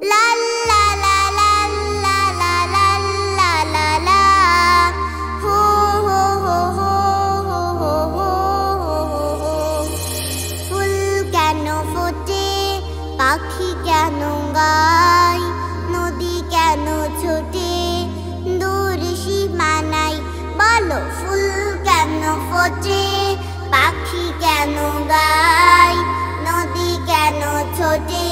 লা লা লা লা লা লা লা লা লা লা হো হো হো হো হো হো হো। ফুল কেন ফোটে, পাখি কেন গায়, নদী কেন ছোটে দূর সীমানায়। বলো ফুল কেন ফোটে, পাখি কেন গায়, নদী কেন ছোটে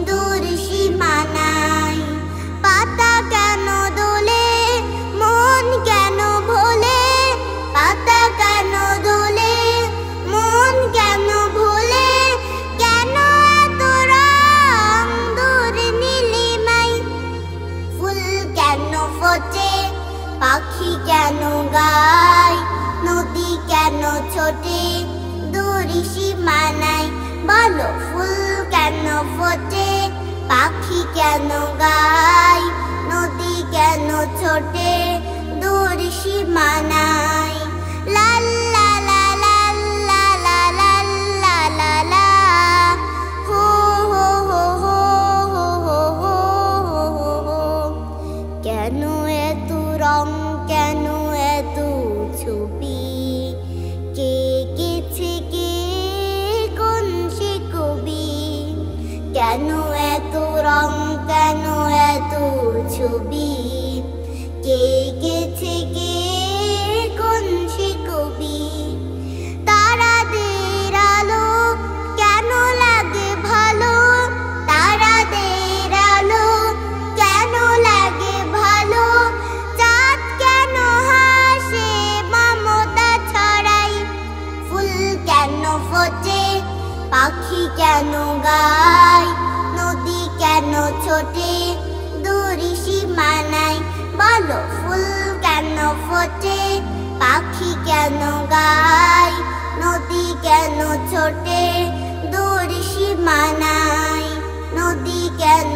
দূর সীমানায়। পাতা কেন দোলে, মন কেন ভোলে, পাতা কেন দোলে, মন কেন ভোলে, কেন এত রং দূর নীলিমায়। ফুল কেন ফোটে, পাখি কেন গায়, নদী কেন ছোটে দূর সীমানায়। বলো ফুল কেন ফোটে, পাখি কেন গায়, নদী কেন ছোটে দূর সীমানায়। লা লা লা লা লা লা লা লা লা লা হো হো হো হো হো হো হো হো। কেন এত রং, কেন এত ছবি, কে গেছে কে কোন সে কবি। কেন এত রং, কেন এত ছবি, কে গেছে কে কোন সে কবি। তারাদের আলো কেন লাগে ভালো, তারাদের আলো কেন লাগে ভালো, চাঁদ কেন হাসে মমতা ছড়াই। ফুল কেন ফোটে, পাখি কেন গায়, নদী কেন ছোটে দূর সীমানায়। বলো ফুল কেন ফোটে, পাখি কেন গায়, নদী কেন ছোটে দূর সীমানায়, নদী কেন